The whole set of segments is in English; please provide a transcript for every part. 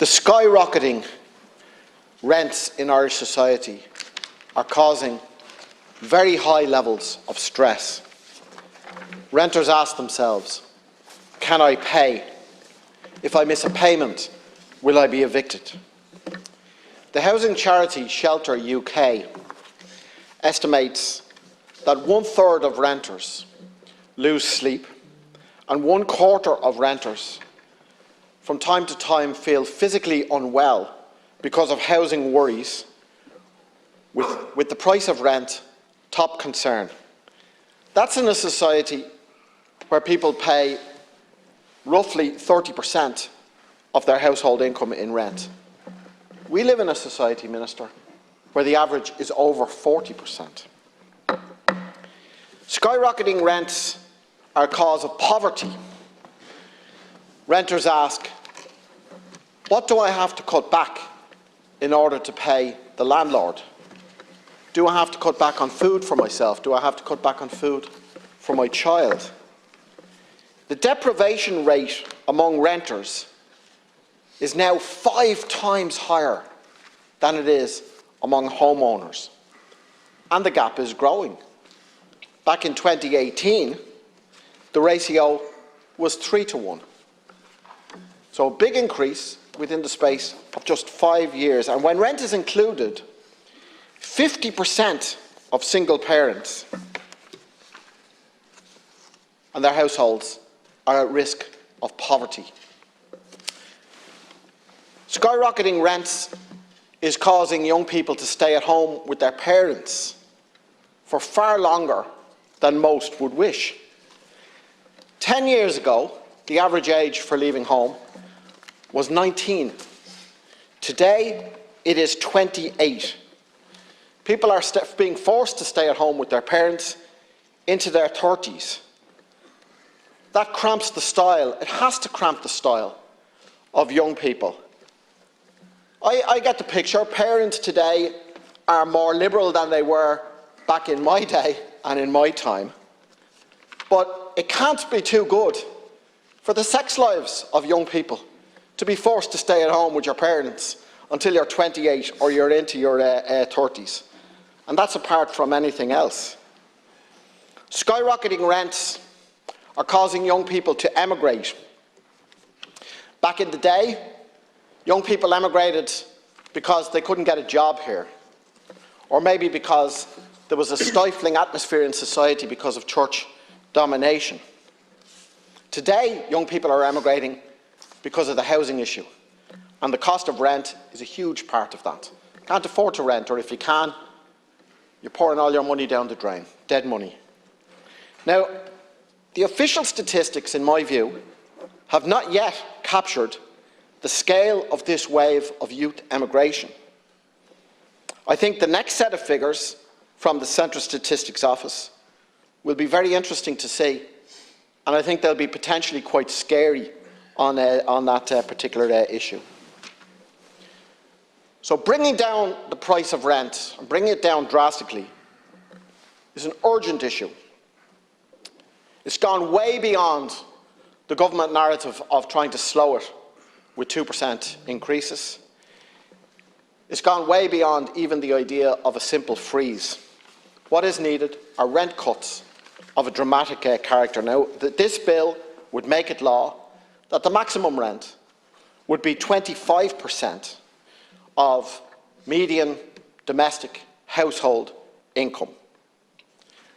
The skyrocketing rents in Irish society are causing very high levels of stress. Renters ask themselves, can I pay? If I miss a payment, will I be evicted? The housing charity Shelter UK estimates that 1/3 of renters lose sleep and 1/4 of renters from time to time feel physically unwell because of housing worries, with the price of rent top concern. That's in a society where people pay roughly 30% of their household income in rent. We live in a society, Minister, where the average is over 40%. Skyrocketing rents are a cause of poverty. Renters ask, what do I have to cut back in order to pay the landlord? Do I have to cut back on food for myself? Do I have to cut back on food for my child? The deprivation rate among renters is now 5 times higher than it is among homeowners. And the gap is growing. Back in 2018, the ratio was 3-to-1. So a big increase within the space of just 5 years. And when rent is included, 50% of single parents and their households are at risk of poverty. Skyrocketing rents is causing young people to stay at home with their parents for far longer than most would wish. 10 years ago, the average age for leaving home was 19. Today, it is 28. People are being forced to stay at home with their parents into their 30s. That cramps the style. It has to cramp the style of young people. I get the picture. Parents today are more liberal than they were back in my day and in my time. But it can't be too good for the sex lives of young people to be forced to stay at home with your parents until you're 28 or you're into your 30s. And that's apart from anything else. Skyrocketing rents are causing young people to emigrate. Back in the day, young people emigrated because they couldn't get a job here, or maybe because there was a stifling atmosphere in society because of church domination. Today, young people are emigrating because of the housing issue, and the cost of rent is a huge part of that. Can't afford to rent, or if you can, you're pouring all your money down the drain, dead money. Now, the official statistics, in my view, have not yet captured the scale of this wave of youth emigration. I think the next set of figures from the Central Statistics Office will be very interesting to see, and I think they'll be potentially quite scary on that particular issue. So bringing down the price of rent, and bringing it down drastically, is an urgent issue. It's gone way beyond the government narrative of trying to slow it with 2% increases. It's gone way beyond even the idea of a simple freeze. What is needed are rent cuts of a dramatic character. Now, this bill would make it law that the maximum rent would be 25% of median domestic household income.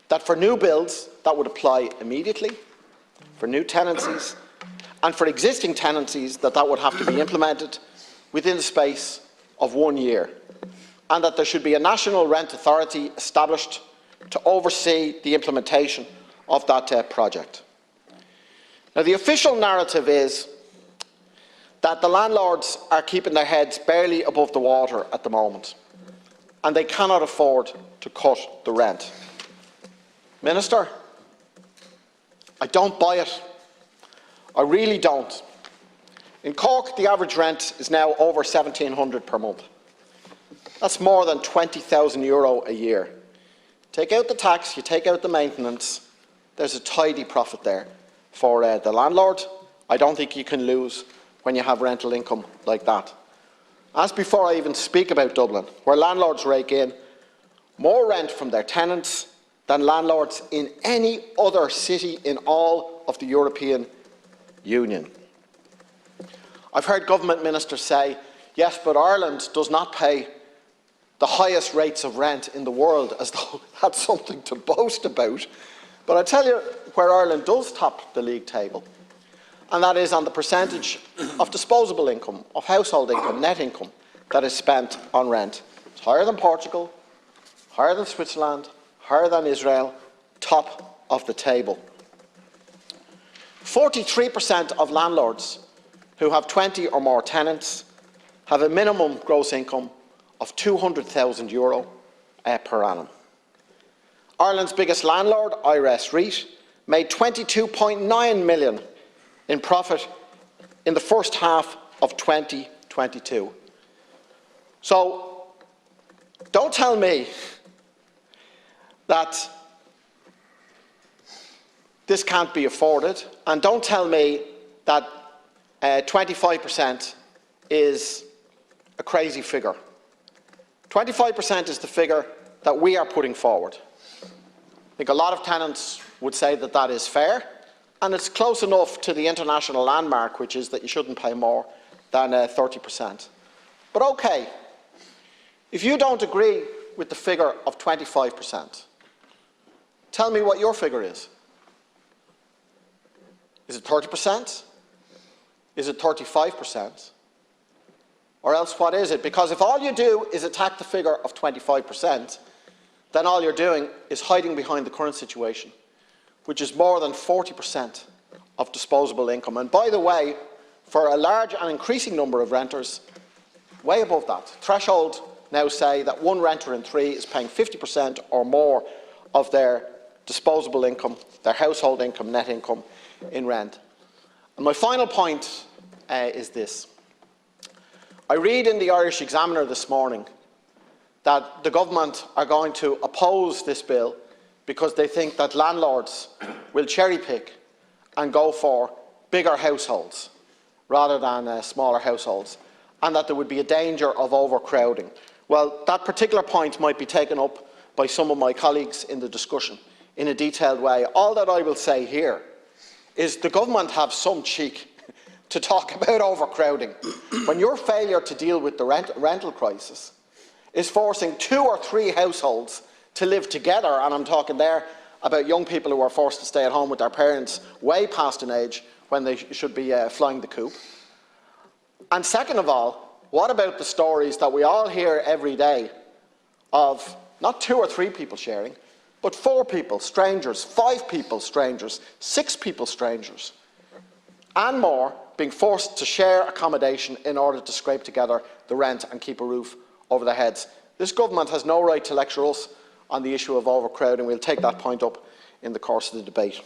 That for new builds, that would apply immediately, for new tenancies, and for existing tenancies, that would have to be implemented within the space of 1 year, and that there should be a national rent authority established to oversee the implementation of that project. Now, the official narrative is that the landlords are keeping their heads barely above the water at the moment, and they cannot afford to cut the rent. Minister, I don't buy it. I really don't. In Cork, the average rent is now over €1,700 per month. That's more than €20,000 a year. Take out the tax, you take out the maintenance, there's a tidy profit there for the landlord. I don't think you can lose when you have rental income like that. As before I even speak about Dublin, where landlords rake in more rent from their tenants than landlords in any other city in all of the European Union. I've heard government ministers say, yes, but Ireland does not pay the highest rates of rent in the world, as though that's something to boast about. But I tell you where Ireland does top the league table, and that is on the percentage of disposable income, of household income, net income, that is spent on rent. It's higher than Portugal, higher than Switzerland, higher than Israel, top of the table. 43% of landlords who have 20 or more tenants have a minimum gross income of €200,000 per annum. Ireland's biggest landlord, Oireachtas, made €22.9 million in profit in the first half of 2022. So don't tell me that this can't be afforded, and don't tell me that 25% is a crazy figure. 25% is the figure that we are putting forward. I think a lot of tenants would say that that is fair, and it's close enough to the international landmark, which is that you shouldn't pay more than 30%. But okay, if you don't agree with the figure of 25%, tell me what your figure is. Is it 30%? Is it 35%? Or else what is it? Because if all you do is attack the figure of 25%, then all you're doing is hiding behind the current situation, which is more than 40% of disposable income. And by the way, for a large and increasing number of renters, way above that. Threshold now say that one renter in three is paying 50% or more of their disposable income, their household income, net income, in rent. And my final point is this. I read in the Irish Examiner this morning that the government are going to oppose this bill because they think that landlords will cherry-pick and go for bigger households rather than smaller households, and that there would be a danger of overcrowding. Well, that particular point might be taken up by some of my colleagues in the discussion in a detailed way. All that I will say here is the government have some cheek to talk about overcrowding when your failure to deal with the rental crisis is forcing 2 or 3 households to live together, and I'm talking there about young people who are forced to stay at home with their parents way past an age when they should be flying the coop. And second of all, what about the stories that we all hear every day of not 2 or 3 people sharing, but 4 people, strangers, 5 people, strangers, 6 people, strangers, and more being forced to share accommodation in order to scrape together the rent and keep a roof over their heads. This government has no right to lecture us on the issue of overcrowding. We'll take that point up in the course of the debate.